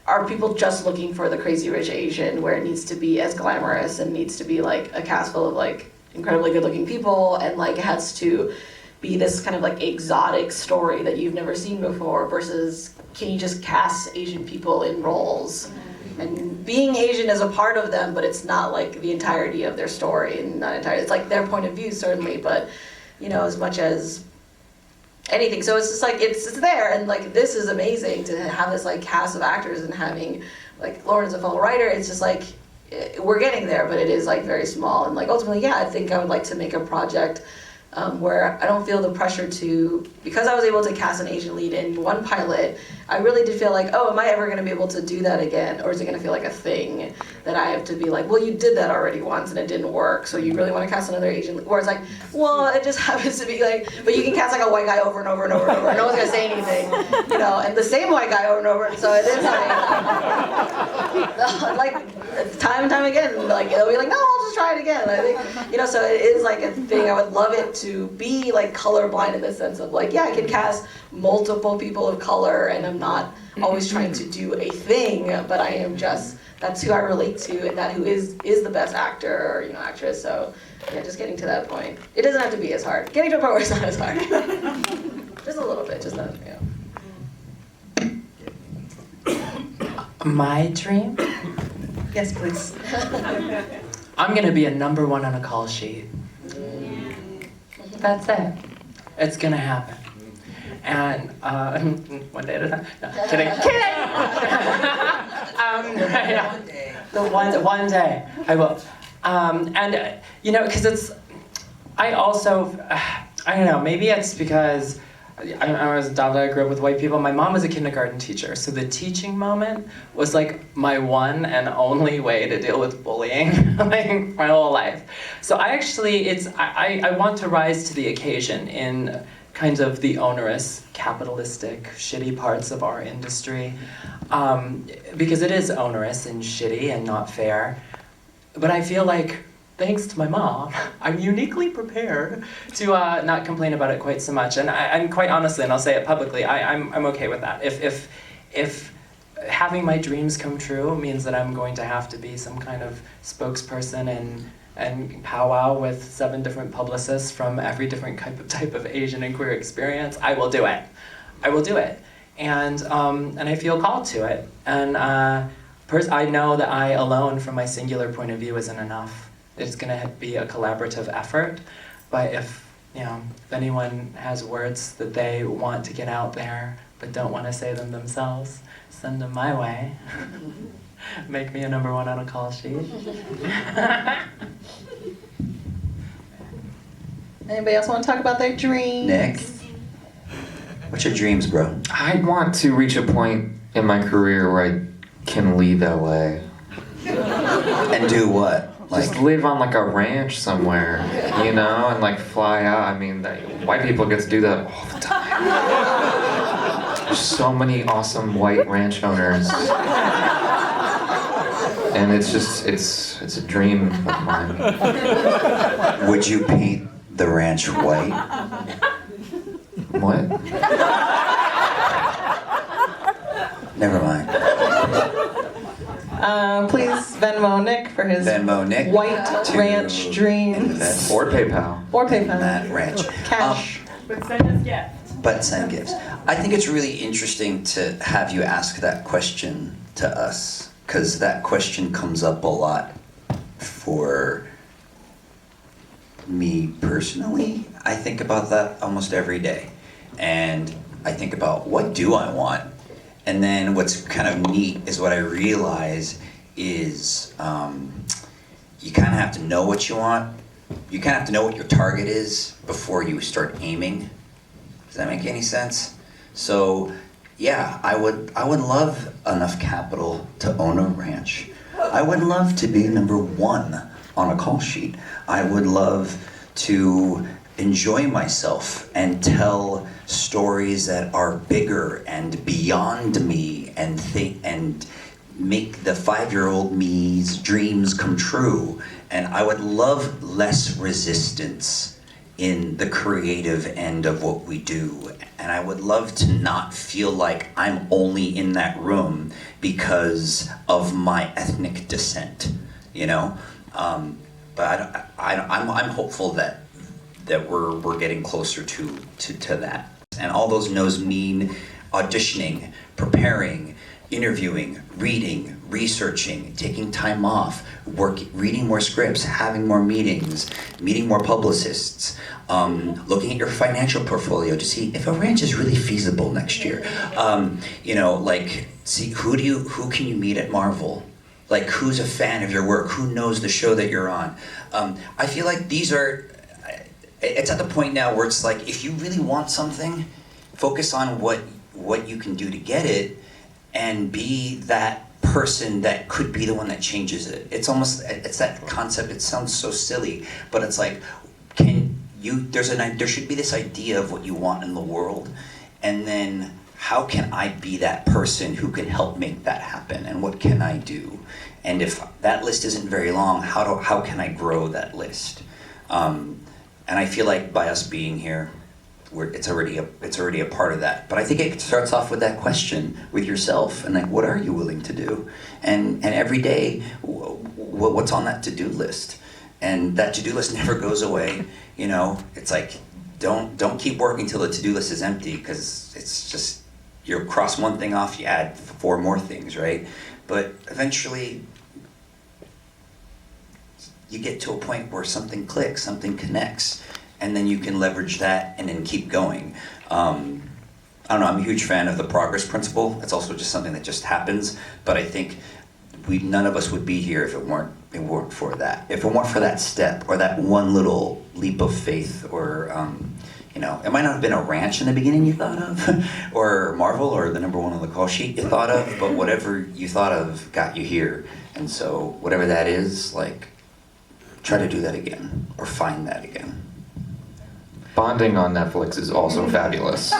are people just looking for the Crazy Rich Asian where it needs to be as glamorous and needs to be like a cast full of like incredibly good looking people, and like it has to be this kind of like exotic story that you've never seen before, versus can you just cast Asian people in roles? And being Asian is a part of them, but it's not like the entirety of their story, and not entirely. It's like their point of view, certainly, but as much as anything. So it's just like it's there, and like this is amazing to have this like cast of actors, and having like Lauren's a fellow writer. It's just like we're getting there, but it is like very small, and like ultimately, yeah, I think I would like to make a project where I don't feel the pressure to, because I was able to cast an Asian lead in 1 pilot, I really did feel like, oh, am I ever going to be able to do that again? Or is it going to feel like a thing that I have to be like, well, you did that already once and it didn't work, so you really want to cast another Asian lead? Where it's like, well, it just happens to be like, but you can cast like a white guy over and over and over and over, and no one's going to say anything, and the same white guy over and over, so it is like time and time again, like they'll be like, no, I'll just try it again. I think, so it is like a thing. I would love it to be like colorblind in the sense of like, yeah, I can cast multiple people of color, and I'm not always trying to do a thing, but I am just, that's who I relate to, and that who is the best actor or actress. So yeah, just getting to that point. It doesn't have to be as hard. Getting to a point where it's not as hard. Just a little bit, just not, My dream? Yes, please. I'm gonna be a #1 on a call sheet. That's it. It's gonna happen. And one day at a time. No, kidding. Yeah. One day I will. Because I also, I don't know, maybe it's because I was adopted, I grew up with white people. My mom was a kindergarten teacher, so the teaching moment was like my one and only way to deal with bullying like my whole life. So I want to rise to the occasion in kind of the onerous, capitalistic, shitty parts of our industry, because it is onerous and shitty and not fair. But I feel like, thanks to my mom, I'm uniquely prepared to not complain about it quite so much. And I'm quite honestly, and I'll say it publicly, I'm okay with that. If having my dreams come true means that I'm going to have to be some kind of spokesperson and powwow with 7 different publicists from every different type of Asian and queer experience, I will do it. I will do it. And I feel called to it. And I know that I alone, from my singular point of view, isn't enough. It's gonna be a collaborative effort, but if anyone has words that they want to get out there but don't want to say them themselves, send them my way. Make me a #1 on a call sheet. Anybody else want to talk about their dreams? Nick, what's your dreams, bro? I want to reach a point in my career where I can leave LA. And do what? Just live on like a ranch somewhere, and like fly out. I mean, white people get to do that all the time. There's so many awesome white ranch owners. And it's a dream of mine. Would you paint the ranch white? What? Never mind. Please Venmo Nick for his Nick white to ranch dreams. invest Or PayPal. Or in PayPal. that ranch. Cash. But send us gifts. But send gifts. I think it's really interesting to have you ask that question to us, because that question comes up a lot for me personally. I think about that almost every day. And I think about, what do I want? And then what's kind of neat is what I realize is you kind of have to know what you want. You kind of have to know what your target is before you start aiming. Does that make any sense? So, yeah, I would love enough capital to own a ranch. I would love to be #1 on a call sheet. I would love to enjoy myself and tell stories that are bigger and beyond me and make the 5-year-old me's dreams come true. And I would love less resistance in the creative end of what we do. And I would love to not feel like I'm only in that room because of my ethnic descent, But I'm hopeful that we're getting closer to that. And all those no's mean auditioning, preparing, interviewing, reading, researching, taking time off, reading more scripts, having more meetings, meeting more publicists, looking at your financial portfolio to see if a ranch is really feasible next year. See who can you meet at Marvel? Like, who's a fan of your work? Who knows the show that you're on? I feel like it's at the point now where it's like, if you really want something, focus on what you can do to get it, and be that person that could be the one that changes it. It's that concept. It sounds so silly, but it's like, there should be this idea of what you want in the world, and then how can I be that person who can help make that happen, and what can I do? And if that list isn't very long, how can I grow that list? And I feel like by us being here, it's already a part of that. But I think it starts off with that question with yourself, and like, what are you willing to do? And every day, what's on that to-do list? And that to-do list never goes away. It's like, don't keep working till the to-do list is empty, because it's just, you cross one thing off, you add 4 more things, right? But eventually, you get to a point where something clicks, something connects, and then you can leverage that and then keep going. I don't know, I'm a huge fan of the progress principle. It's also just something that just happens, but I think none of us would be here if it weren't for that. If it weren't for that step, or that one little leap of faith, or you know, it might not have been a ranch in the beginning you thought of, or Marvel, or the number one on the call sheet you thought of, but whatever you thought of got you here. And so whatever that is, like, try to do that again, or find that again. Bonding on Netflix is also fabulous.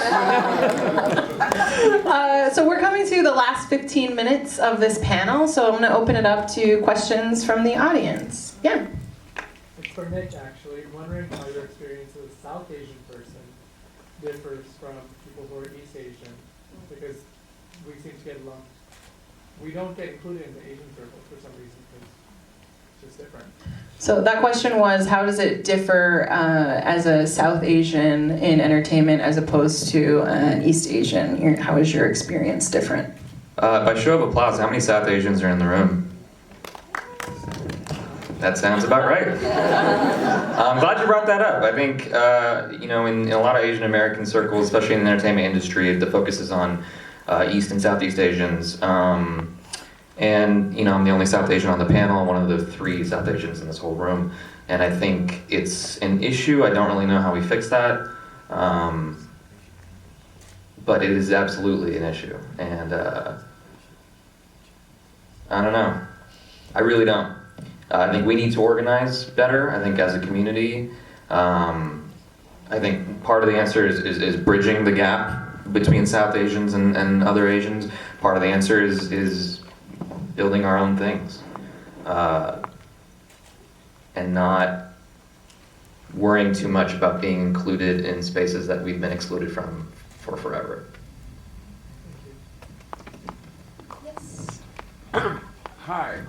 So we're coming to the last 15 minutes of this panel, so I'm going to open it up to questions from the audience. Yeah? It's for Nick, actually. I'm wondering how your experience as a South Asian person differs from people who are East Asian, because we seem to get lumped. We don't get included in the Asian circles for some reason, because it's just different. So that question was, how does it differ as a South Asian in entertainment as opposed to an East Asian? How is your experience different? By show of applause, how many South Asians are in the room? That sounds about right. I'm glad you brought that up. I think, you know, in a lot of Asian American circles, especially in the entertainment industry, the focus is on East and Southeast Asians. And, you know, I'm the only South Asian on the panel, one of the 3 South Asians in this whole room. And I think it's an issue. I don't really know how we fix that. But it is absolutely an issue. And I don't know. I really don't. I think we need to organize better. I think as a community, I think part of the answer is bridging the gap between South Asians and other Asians. Part of the answer is building our own things, and not worrying too much about being included in spaces that we've been excluded from for forever. Yes. Hi,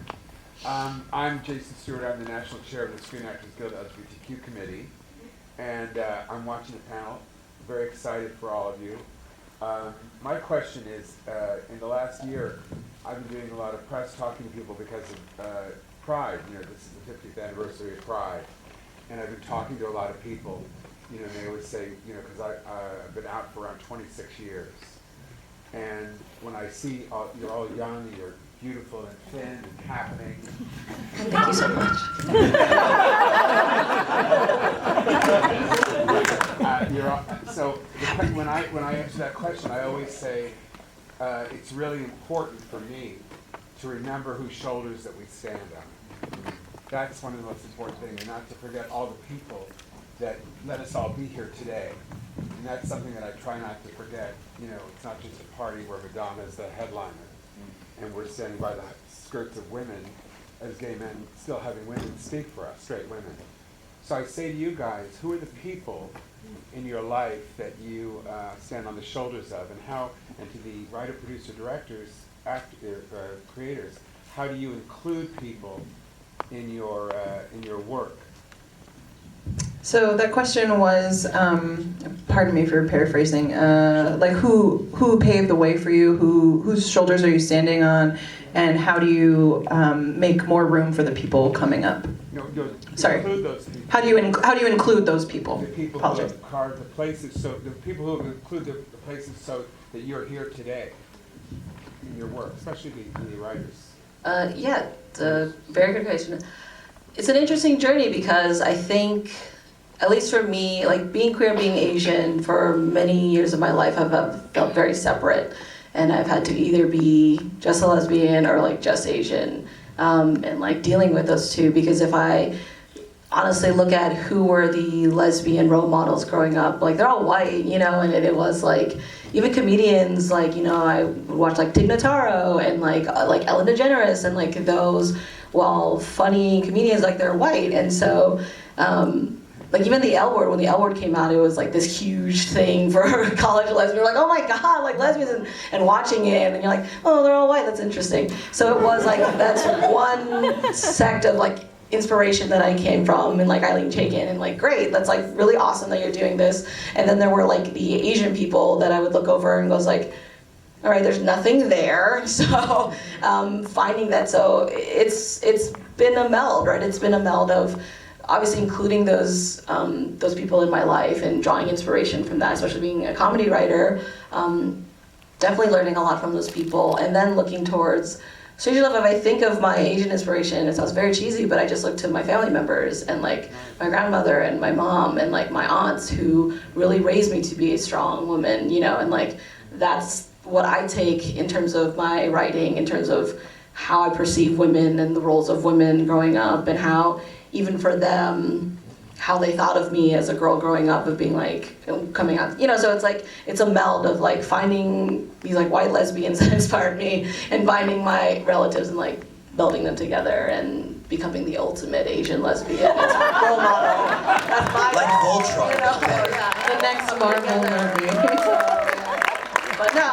I'm Jason Stewart. I'm the National Chair of the Screen Actors Guild LGBTQ Committee, and I'm watching the panel. Very excited for all of you. My question is, in the last year, I've been doing a lot of press talking to people because of Pride. You know, this is the 50th anniversary of Pride. And I've been talking to a lot of people, you know, and they always say, you know, because I've been out for around 26 years. And when I see you're all young, you're beautiful and thin and happening. Thank you so much. When I answer that question, I always say it's really important for me to remember whose shoulders that we stand on. That's one of the most important things, and not to forget all the people that let us all be here today. And that's something that I try not to forget. You know, it's not just a party where Madonna is the headliner, and we're standing by the skirts of women as gay men, still having women speak for us, straight women. So I say to you guys, who are the people in your life that you stand on the shoulders of, and to the writer, producer, directors, creators, how do you include people in your work? So that question was, pardon me for paraphrasing, like who paved the way for you, whose shoulders are you standing on, and how do you make more room for the people coming up? Sorry. Include those people. How do you include those people? The people who have carved the places, so the people who have included the places so that you're here today in your work, especially the writers. Yeah, it's a very good question. It's an interesting journey because I think, at least for me, like being queer, being Asian, for many years of my life, I've felt very separate. And I've had to either be just a lesbian or like just Asian, and like dealing with those two, because if I honestly look at who were the lesbian role models growing up, like they're all white, you know, and it was like, even comedians, like, you know, I would watch like Tig Notaro and like Ellen DeGeneres and like those, while funny comedians, like they're white. And so, like even the L Word, when the L Word came out, it was like this huge thing for college lesbians. We're like, oh my God, like lesbians, and watching it, and you're like, oh, they're all white, that's interesting. So it was like, that's one sect of like inspiration that I came from, and like Eileen Chaikin, and like, great, that's like really awesome that you're doing this. And then there were like the Asian people that I would look over and goes like, all right, there's nothing there. So finding that, so it's been a meld, right? It's been a meld of obviously including those people in my life and drawing inspiration from that, especially being a comedy writer. Definitely learning a lot from those people, and then looking towards, strangely enough, if I think of my Asian inspiration, it sounds very cheesy, but I just look to my family members and like my grandmother and my mom and like my aunts who really raised me to be a strong woman, you know, and like that's what I take in terms of my writing, in terms of how I perceive women and the roles of women growing up, and how even for them, how they thought of me as a girl growing up, of being like, coming out, you know, so it's like, it's a meld of like finding these like white lesbians that inspired me, and finding my relatives and like melding them together and becoming the ultimate Asian lesbian. It's my role model. That's my Like role, Voltron. you know? The next Marvel movie. But no,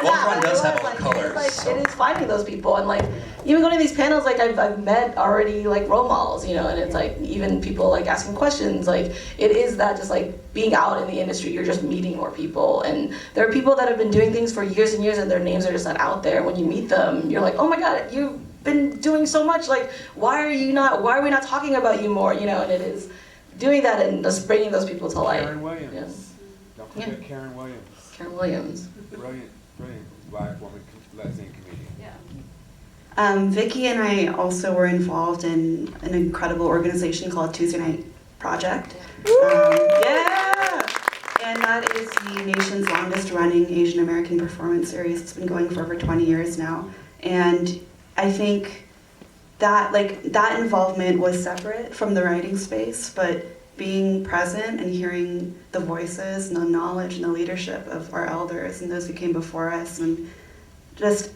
Voltron does have all like, colors, Like, so. It is finding those people, and like even going to these panels, like I've met already like role models, you know, and it's like even people like asking questions, like it is that just like being out in the industry, you're just meeting more people, and there are people that have been doing things for years and years, and their names are just not out there. When you meet them, you're like, oh my god, you've been doing so much, like why are we not talking about you more, you know? And it is doing that and just bringing those people to light. Karen Williams. Yes. Don't forget Karen Williams. Karen Williams. Brilliant black woman lesbian comedian. Vicky and I also were involved in an incredible organization called Tuesday Night Project. Yeah! And that is the nation's longest running Asian American performance series. It's been going for over 20 years now. And I think that that involvement was separate from the writing space, but being present and hearing the voices and the knowledge and the leadership of our elders and those who came before us, and just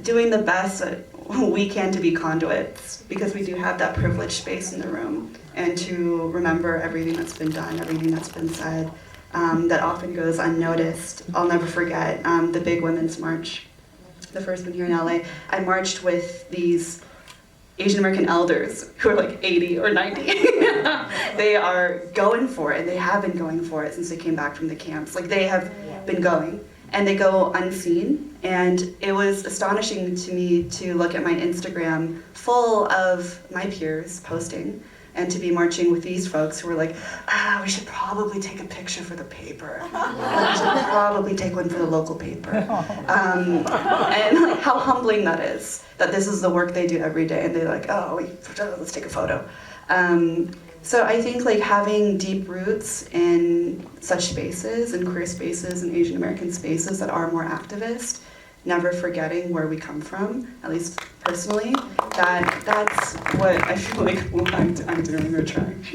doing the best that we can to be conduits, because we do have that privileged space in the room, and to remember everything that's been done, everything that's been said, that often goes unnoticed. I'll never forget the big women's march, the first one here in LA. I marched with these Asian American elders who are like 80 or 90. They are going for it, and they have been going for it since they came back from the camps. Like, they have been going, and they go unseen. And it was astonishing to me to look at my Instagram full of my peers posting, and to be marching with these folks who were like, we should probably take a picture for the paper. We should probably take one for the local paper. And like how humbling that is, that this is the work they do every day, and they're like, let's take a photo. So I think like having deep roots in such spaces, and queer spaces, and Asian American spaces that are more activist, never forgetting where we come from, at least personally, that's what I feel like I'm doing or trying.